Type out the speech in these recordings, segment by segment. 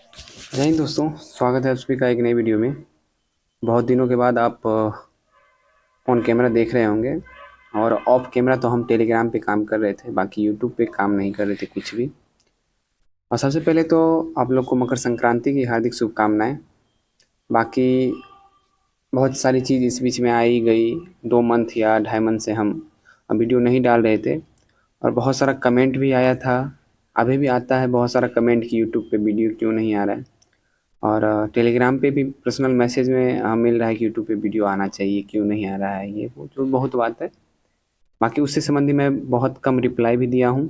जय हिंद दोस्तों, स्वागत है आप सभी का एक नई वीडियो में। बहुत दिनों के बाद आप ऑन कैमरा देख रहे होंगे और ऑफ कैमरा तो हम टेलीग्राम पे काम कर रहे थे, बाकी यूट्यूब पे काम नहीं कर रहे थे कुछ भी। और सबसे पहले तो आप लोग को मकर संक्रांति की हार्दिक शुभकामनाएं। बाकी बहुत सारी चीज़ इस बीच में आई गई, 2 मंथ या 2.5 मंथ से हम वीडियो नहीं डाल रहे थे और बहुत सारा कमेंट भी आया था। अभी भी आता है बहुत सारा कमेंट कि यूट्यूब पे वीडियो क्यों नहीं आ रहा है, और टेलीग्राम पे भी पर्सनल मैसेज में मिल रहा है कि यूट्यूब पे वीडियो आना चाहिए, क्यों नहीं आ रहा है, ये वो जो बहुत बात है। बाकी उससे संबंधी मैं बहुत कम रिप्लाई भी दिया हूँ,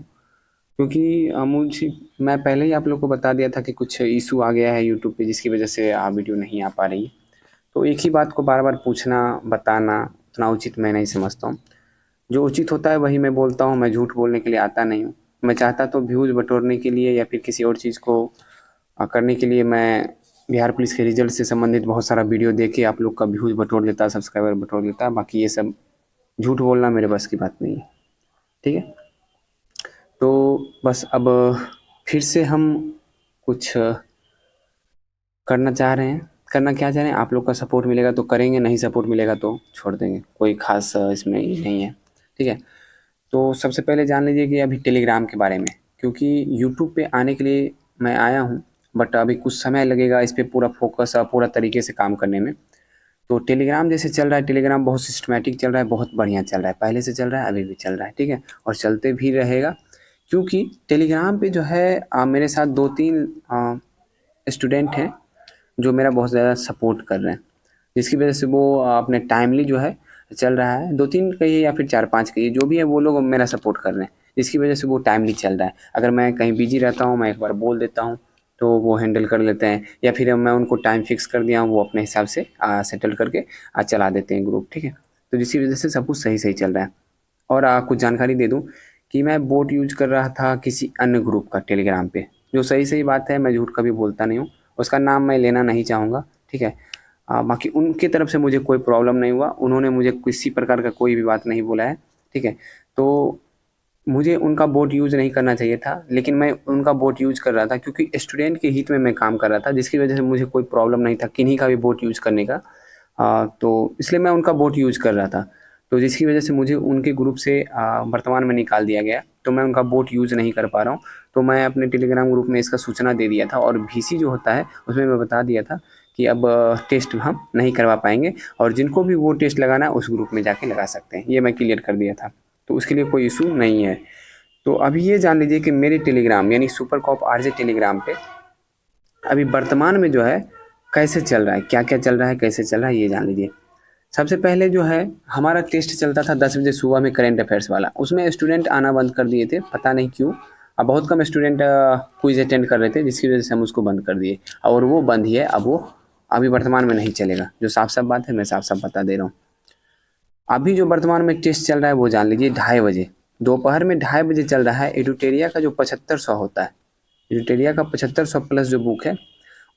क्योंकि मुझे मैं पहले ही आप लोग को बता दिया था कि कुछ इशू आ गया है यूट्यूब पे जिसकी वजह से वीडियो नहीं आ पा रही है। तो एक ही बात को बार बार पूछना बताना उतना उचित मैं नहीं समझता हूँ। जो उचित होता है वही मैं बोलता हूँ। मैं झूठ बोलने के लिए आता नहीं हूँ। मैं चाहता तो व्यूज़ बटोरने के लिए या फिर किसी और चीज़ को करने के लिए मैं बिहार पुलिस के रिजल्ट से संबंधित बहुत सारा वीडियो देख के आप लोग का व्यूज़ बटोर लेता, सब्सक्राइबर बटोर लेता। बाकी ये सब झूठ बोलना मेरे बस की बात नहीं है, ठीक है। तो बस अब फिर से हम कुछ करना चाह रहे हैं। करना क्या चाह रहे हैं, आप लोग का सपोर्ट मिलेगा तो करेंगे, नहीं सपोर्ट मिलेगा तो छोड़ देंगे। कोई ख़ास इसमें ये नहीं है, ठीक है। तो सबसे पहले जान लीजिए कि अभी टेलीग्राम के बारे में, क्योंकि यूट्यूब पे आने के लिए मैं आया हूँ, बट अभी कुछ समय लगेगा इस पे पूरा फोकस पूरा तरीके से काम करने में। तो टेलीग्राम जैसे चल रहा है, टेलीग्राम बहुत सिस्टमैटिक चल रहा है, बहुत बढ़िया चल रहा है, पहले से चल रहा है, अभी भी चल रहा है, ठीक है, और चलते भी रहेगा। क्योंकि टेलीग्राम पे जो है मेरे साथ 2-3 स्टूडेंट हैं जो मेरा बहुत ज़्यादा सपोर्ट कर रहे हैं, जिसकी वजह से वो अपने टाइमली जो है चल रहा है। 2-3 कहिए या फिर 4-5 कहिए, जो भी है वो लोग मेरा सपोर्ट कर रहे हैं, जिसकी वजह से वो टाइमली चल रहा है। अगर मैं कहीं बिजी रहता हूँ, मैं एक बार बोल देता हूँ तो वो हैंडल कर लेते हैं, या फिर मैं उनको टाइम फिक्स कर दिया हूँ, वो अपने हिसाब से सेटल करके चला देते हैं ग्रुप, ठीक है। तो जिसकी वजह से सब कुछ सही सही चल रहा है। और कुछ जानकारी दे दूँ कि मैं बोट यूज कर रहा था किसी अन्य ग्रुप का टेलीग्राम पे, जो सही सही बात है, मैं झूठ कभी बोलता नहीं हूँ। उसका नाम मैं लेना नहीं चाहूँगा, ठीक है। बाकी उनके तरफ से मुझे कोई प्रॉब्लम नहीं हुआ, उन्होंने मुझे किसी प्रकार का कोई भी बात नहीं बोला है, ठीक है। तो मुझे उनका बोट यूज़ नहीं करना चाहिए था, लेकिन मैं उनका बोट यूज़ कर रहा था क्योंकि स्टूडेंट के हित में मैं काम कर रहा था, जिसकी वजह से मुझे कोई प्रॉब्लम नहीं था किन्हीं का भी बोट यूज़ करने का। तो इसलिए मैं उनका बोट यूज़ कर रहा था। तो जिसकी वजह से मुझे उनके ग्रुप से वर्तमान में निकाल दिया गया, तो मैं उनका बोट यूज़ नहीं कर पा रहा हूँ। तो मैं अपने टेलीग्राम ग्रुप में इसका सूचना दे दिया था, और VC जो होता है उसमें मैं बता दिया था कि अब टेस्ट हम नहीं करवा पाएंगे, और जिनको भी वो टेस्ट लगाना है उस ग्रुप में जाके लगा सकते हैं, ये मैं क्लियर कर दिया था। तो उसके लिए कोई इशू नहीं है। तो अभी ये जान लीजिए कि मेरे टेलीग्राम यानी सुपर कॉप RJ टेलीग्राम पे अभी वर्तमान में जो है कैसे चल रहा है, क्या क्या चल रहा है, कैसे चल रहा है, ये जान लीजिए। सबसे पहले जो है हमारा टेस्ट चलता था 10 बजे सुबह में, करेंट अफेयर्स वाला। उसमें स्टूडेंट आना बंद कर दिए थे, पता नहीं क्यों। अब बहुत कम स्टूडेंट क्विज अटेंड कर रहे थे, जिसकी वजह से हम उसको बंद कर दिए, और वो बंद ही है। अब वो अभी वर्तमान में नहीं चलेगा, जो साफ साफ बात है, मैं साफ साफ बता दे रहा हूँ। अभी जो वर्तमान में टेस्ट चल रहा है वो जान लीजिए 2:30 बजे, दोपहर में 2:30 बजे चल रहा है। एडुटेरिया का जो 7500 होता है, एडुटेरिया का 7500 प्लस जो बुक है,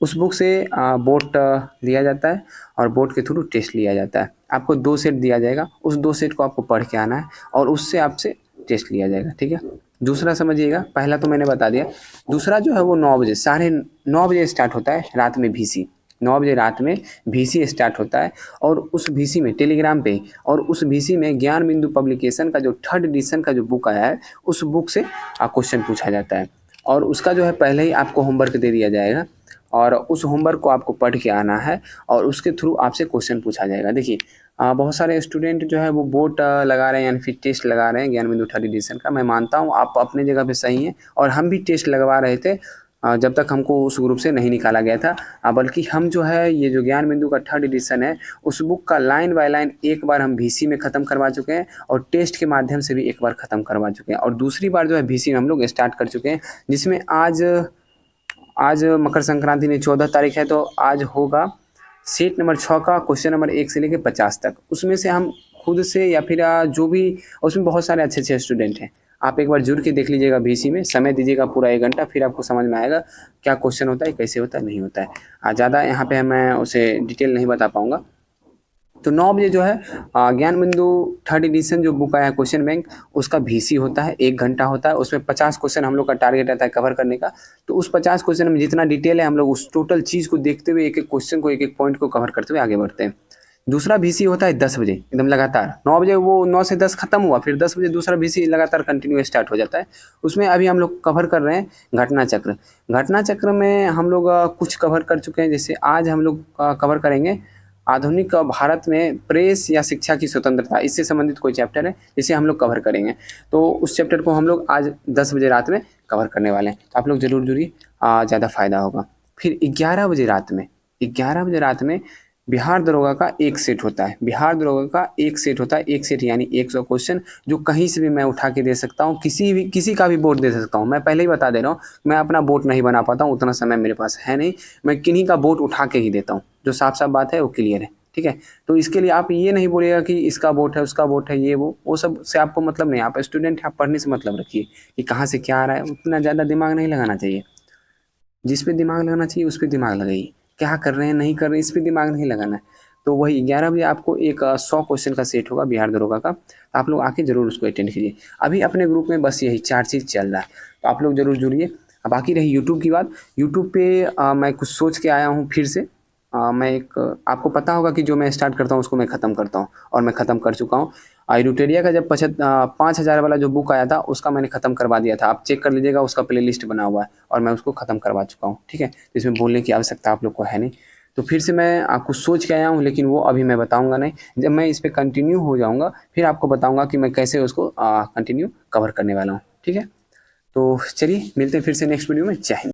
उस बुक से बोट दिया जाता है, और बोट के थ्रू टेस्ट लिया जाता है। आपको 2 सेट दिया जाएगा, उस 2 सेट को आपको पढ़ के आना है, और उससे आपसे टेस्ट लिया जाएगा, ठीक है। दूसरा समझिएगा, पहला तो मैंने बता दिया। दूसरा जो है वो 9 बजे, 9:30 बजे स्टार्ट होता है रात में VC। 9 बजे रात में VC स्टार्ट होता है, और उस VC में टेलीग्राम पे, और उस VC में ज्ञान बिंदु पब्लिकेशन का जो 3rd एडिशन का जो बुक आया है, उस बुक से क्वेश्चन पूछा जाता है, और उसका जो है पहले ही आपको होमवर्क दे दिया जाएगा, और उस होमवर्क को आपको पढ़ के आना है, और उसके थ्रू आपसे क्वेश्चन पूछा जाएगा। देखिए बहुत सारे स्टूडेंट जो है वो बोट लगा रहे हैं, यानी फिर टेस्ट लगा रहे हैं ज्ञान बिंदु 3rd एडिशन का। मैं मानता हूँ आप अपने जगह पे सही हैं, और हम भी टेस्ट लगवा रहे थे जब तक हमको उस ग्रुप से नहीं निकाला गया था। बल्कि हम जो है ये जो ज्ञान बिंदु का 3rd एडिशन है, उस बुक का लाइन बाय लाइन एक बार हम VC में ख़त्म करवा चुके हैं, और टेस्ट के माध्यम से भी एक बार ख़त्म करवा चुके हैं, और दूसरी बार जो है VC में हम लोग स्टार्ट कर चुके हैं, जिसमें आज आज मकर संक्रांति नहीं, 14 तारीख है, तो आज होगा सेट नंबर 6 का क्वेश्चन नंबर 1 से लेकर 50 तक। उसमें से हम खुद से या फिर जो भी, उसमें बहुत सारे अच्छे अच्छे स्टूडेंट हैं। आप एक बार जुड़ के देख लीजिएगा VC में, समय दीजिएगा पूरा 1 घंटा, फिर आपको समझ में आएगा क्या क्वेश्चन होता है, कैसे होता है, नहीं होता है। ज़्यादा यहाँ पे मैं उसे डिटेल नहीं बता पाऊँगा। तो 9 बजे जो है ज्ञान बिंदु 3rd एडिशन जो बुक आया है क्वेश्चन बैंक, उसका VC होता है, 1 घंटा होता है। उसमें 50 क्वेश्चन हम लोग का टारगेट रहता है कवर करने का। तो उस 50 क्वेश्चन में जितना डिटेल है हम लोग उस टोटल चीज़ को देखते हुए एक एक क्वेश्चन को, एक एक पॉइंट को कवर करते हुए आगे बढ़ते हैं। दूसरा VC होता है 10 बजे एकदम लगातार। 9 बजे वो 9 से 10 खत्म हुआ, फिर 10 बजे दूसरा VC लगातार कंटिन्यू स्टार्ट हो जाता है। उसमें अभी हम लोग कवर कर रहे हैं घटना चक्र। घटना चक्र में हम लोग कुछ कवर कर चुके हैं। जैसे आज हम लोग कवर करेंगे आधुनिक भारत में प्रेस या शिक्षा की स्वतंत्रता, इससे संबंधित कोई चैप्टर है जिसे हम लोग कवर करेंगे। तो उस चैप्टर को हम लोग आज 10 बजे रात में कवर करने वाले हैं। तो आप लोग जरूर जुड़िए, ज़्यादा फायदा होगा। फिर 11 बजे रात में बिहार दरोगा का एक सेट होता है। बिहार दरोगा का एक सेट होता है, एक सेट यानी 100 क्वेश्चन, जो कहीं से भी मैं उठा के दे सकता हूँ, किसी का भी बोर्ड दे सकता हूँ। मैं पहले ही बता दे रहा हूँ, मैं अपना बोर्ड नहीं बना पाता हूँ, उतना समय मेरे पास है नहीं। मैं किन्हीं का बोर्ड उठा के ही देता हूँ। जो साफ साफ बात है वो क्लियर है, ठीक है। तो इसके लिए आप ये नहीं बोलिएगा कि इसका बोर्ड है, उसका बोर्ड है, ये वो सब से आपको मतलब नहीं। आप स्टूडेंट हैं, आप पढ़ने से मतलब रखिए कि कहाँ से क्या आ रहा है। उतना ज़्यादा दिमाग नहीं लगाना चाहिए। जिस पे दिमाग लगाना चाहिए उस पर दिमाग लगाइए। क्या कर रहे हैं नहीं कर रहे हैं इस पर दिमाग नहीं लगाना है। तो वही 11 बजे आपको एक 100 क्वेश्चन का सेट होगा बिहार दरोगा का। आप लोग आके ज़रूर उसको अटेंड कीजिए। अभी अपने ग्रुप में बस यही 4 चीज़ चल रहा है, तो आप लोग ज़रूर जुड़िए। बाकी रही यूट्यूब की बात, यूट्यूब पे मैं कुछ सोच के आया हूँ फिर से। मैं एक आपको पता होगा कि जो मैं स्टार्ट करता हूँ उसको मैं ख़त्म करता हूँ, और मैं ख़त्म कर चुका हूँ। एरुटेरिया का जब 5000 वाला जो बुक आया था उसका मैंने ख़त्म करवा दिया था। आप चेक कर लीजिएगा, उसका प्लेलिस्ट बना हुआ है और मैं उसको ख़त्म करवा चुका हूँ, ठीक है। तो इसमें बोलने की आवश्यकता आप लोग को है नहीं। तो फिर से मैं आपको सोच के आया हूँ, लेकिन वो अभी मैं बताऊँगा नहीं। जब मैं इस पर कंटिन्यू हो जाऊँगा फिर आपको बताऊँगा कि मैं कैसे उसको कंटिन्यू कवर करने वाला हूँ, ठीक है। तो चलिए मिलते हैं फिर से नेक्स्ट वीडियो में। जय हिंद।